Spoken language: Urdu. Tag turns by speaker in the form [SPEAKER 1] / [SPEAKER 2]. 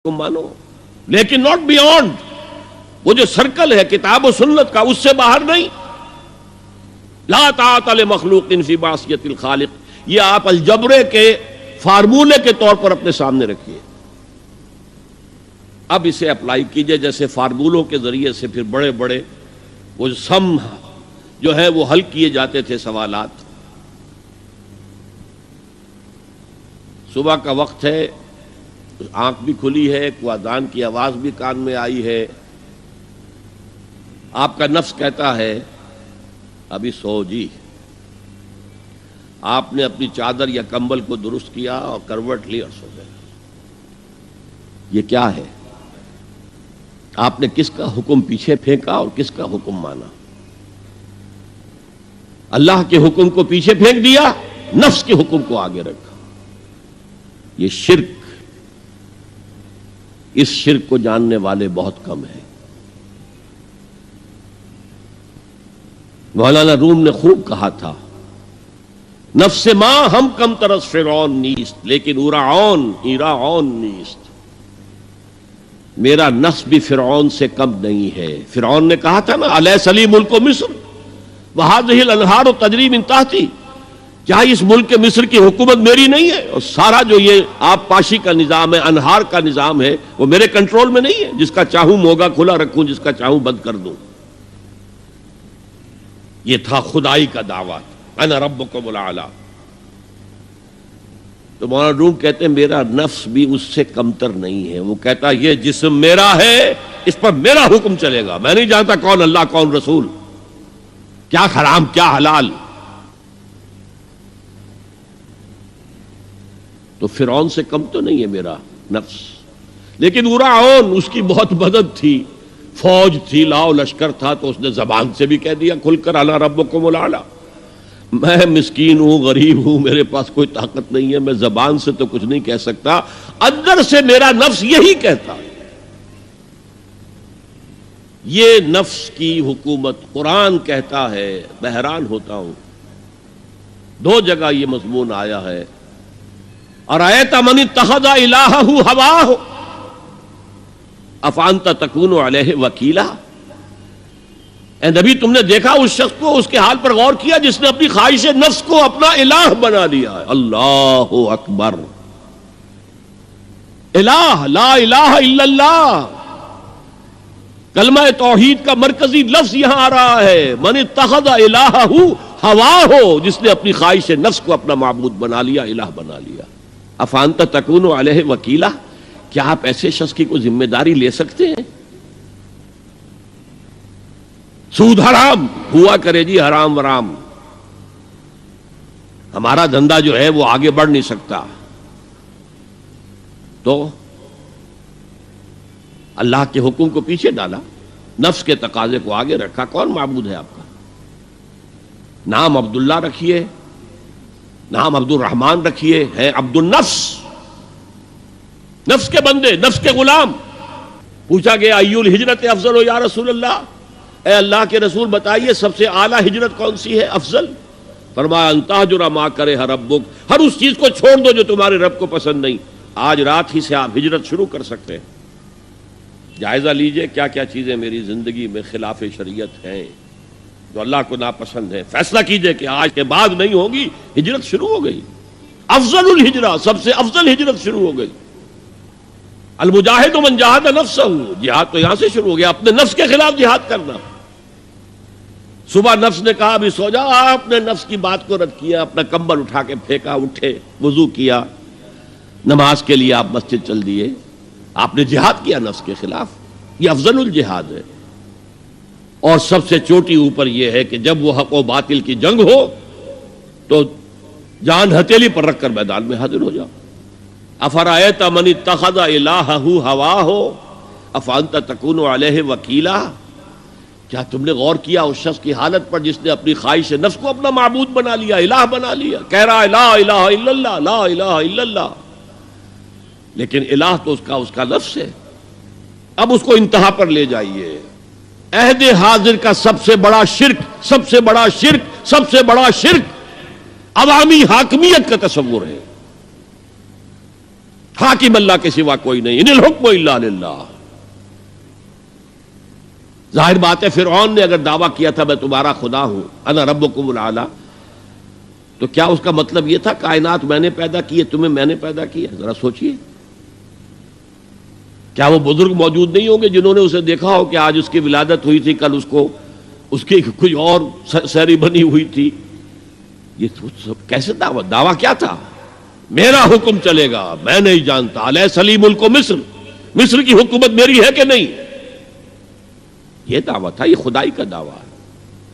[SPEAKER 1] کو مانو، لیکن ناٹ بیونڈ وہ جو سرکل ہے کتاب و سنت کا، اس سے باہر نہیں. لا طاعت لمخلوق فی معصیۃ الخالق، یہ آپ الجبرے کے فارمولے کے طور پر اپنے سامنے رکھیے. اب اسے اپلائی کیجئے جیسے فارمولوں کے ذریعے سے پھر بڑے بڑے وہ سم جو ہے وہ حل کیے جاتے تھے سوالات. صبح کا وقت ہے، آنکھ بھی کھلی ہے، کوئی اذان کی آواز بھی کان میں آئی ہے. آپ کا نفس کہتا ہے ابھی سو جی. آپ نے اپنی چادر یا کمبل کو درست کیا اور کروٹ لی اور سو گئے. یہ کیا ہے؟ آپ نے کس کا حکم پیچھے پھینکا اور کس کا حکم مانا؟ اللہ کے حکم کو پیچھے پھینک دیا، نفس کے حکم کو آگے رکھا. یہ شرک، اس شرک کو جاننے والے بہت کم ہیں. مولانا روم نے خوب کہا تھا، نفس ما ہم کم ترس فرعون نیست لیکن ایراعون نیست. میرا نفس بھی فرعون سے کم نہیں ہے. فرعون نے کہا تھا نا الیس لی ملک مصر وہذہ الانہار تجری من تحتی، کیا اس ملک مصر کی حکومت میری نہیں ہے؟ اور سارا جو یہ آب پاشی کا نظام ہے، انہار کا نظام ہے، وہ میرے کنٹرول میں نہیں ہے؟ جس کا چاہوں موگا کھلا رکھوں، جس کا چاہوں بند کر دوں. یہ تھا خدائی کا دعویٰ، انا ربکم الاعلی. تو مولانا روم کہتے ہیں میرا نفس بھی اس سے کمتر نہیں ہے. وہ کہتا یہ جسم میرا ہے، اس پر میرا حکم چلے گا. میں نہیں جانتا کون اللہ کون رسول، کیا حرام کیا حلال. تو فرعون سے کم تو نہیں ہے میرا نفس. لیکن ایراعون اس کی بہت مدد تھی، فوج تھی، لاؤ لشکر تھا، تو اس نے زبان سے بھی کہہ دیا کھل کر انا ربکم الاعلی. میں مسکین ہوں، غریب ہوں، میرے پاس کوئی طاقت نہیں ہے، میں زبان سے تو کچھ نہیں کہہ سکتا، اندر سے میرا نفس یہی کہتا ہے. یہ نفس کی حکومت قرآن کہتا ہے. میں حیران ہوتا ہوں، دو جگہ یہ مضمون آیا ہے. ارأیت من اتخذ الہہ ہواہ افانت تکون علیہ وکیلا. اے نبی تم نے دیکھا اس شخص کو، اس کے حال پر غور کیا جس نے اپنی خواہش نفس کو اپنا الہ بنا لیا ہے. اللہ اکبر. الہ، لا الہ الا اللہ. کلمہ توحید کا مرکزی لفظ یہاں آ رہا ہے. من اتخذ الہہ ہواہ، جس نے اپنی خواہش نفس کو اپنا معبود بنا لیا، الہ بنا لیا. افانت تکون علیہ وکیلا، کیا آپ ایسے شخص کی کوئی ذمہ داری لے سکتے ہیں؟ سود حرام ہوا کرے جی، حرام ورام، ہمارا دھندا جو ہے وہ آگے بڑھ نہیں سکتا. تو اللہ کے حکم کو پیچھے ڈالا، نفس کے تقاضے کو آگے رکھا. کون معبود ہے آپ کا؟ نام عبداللہ رکھیے، نام عبد الرحمن رکھیے، ہے عبد النفس، نفس کے بندے، نفس کے غلام. پوچھا گیا ایو الہجرت افضل ہو یا رسول اللہ، اے اللہ کے رسول بتائیے سب سے اعلیٰ ہجرت کون سی ہے، افضل؟ فرمایا ان تہجر ما کرہ ربک، ہر اس چیز کو چھوڑ دو جو تمہارے رب کو پسند نہیں. آج رات ہی سے آپ ہجرت شروع کر سکتے ہیں. جائزہ لیجئے کیا کیا چیزیں میری زندگی میں خلاف شریعت ہیں جو اللہ کو ناپسند ہے. فیصلہ کیجئے کہ آج کے بعد نہیں ہوگی. ہجرت شروع ہو گئی. افضل الہجرہ، سب سے افضل ہجرت شروع ہو گئی. المجاہد من جاہد نفسہ، جہاد تو یہاں سے شروع ہو گیا، اپنے نفس کے خلاف جہاد کرنا. صبح نفس نے کہا ابھی سو جاؤ، آپ نے نفس کی بات کو رد کیا، اپنا کمبل اٹھا کے پھینکا، اٹھے، وضو کیا، نماز کے لیے آپ مسجد چل دیے. آپ نے جہاد کیا نفس کے خلاف. یہ افضل الجہاد ہے. اور سب سے چوٹی اوپر یہ ہے کہ جب وہ حق و باطل کی جنگ ہو تو جان ہتھیلی پر رکھ کر میدان میں حاضر ہو جاؤ. افرأیت من اتخذ الہہ ہواہ افانت تکون علیہ وکیلا. کیا تم نے غور کیا اس شخص کی حالت پر جس نے اپنی خواہش نفس کو اپنا معبود بنا لیا، الہ بنا لیا، کہہ رہا ہے لا الہ الا اللہ، لا الہ الا اللہ، لیکن الہ تو اس کا لفظ ہے. اب اس کو انتہا پر لے جائیے. عہد حاضر کا سب سے بڑا شرک، سب سے بڑا شرک، سب سے بڑا شرک عوامی حاکمیت کا تصور ہے. حاکم اللہ کے سوا کوئی نہیں، ان الحکم الا للہ۔ ظاہر بات ہے فرعون نے اگر دعویٰ کیا تھا میں تمہارا خدا ہوں، انا ربکم الاعلی، تو کیا اس کا مطلب یہ تھا کائنات میں نے پیدا کی ہے، تمہیں میں نے پیدا کیا؟ ذرا سوچئے، کیا وہ بزرگ موجود نہیں ہوں گے جنہوں نے اسے دیکھا ہو کہ آج اس کی ولادت ہوئی تھی، کل اس کی کوئی اور سیریمنی ہوئی تھی؟ یہ سب کیسے دعویٰ کیا تھا؟ میرا حکم چلے گا، میں نہیں جانتا، الیس لی ملک مصر، مصر کی حکومت میری ہے کہ نہیں؟ یہ دعویٰ تھا، یہ خدائی کا دعویٰ ہے۔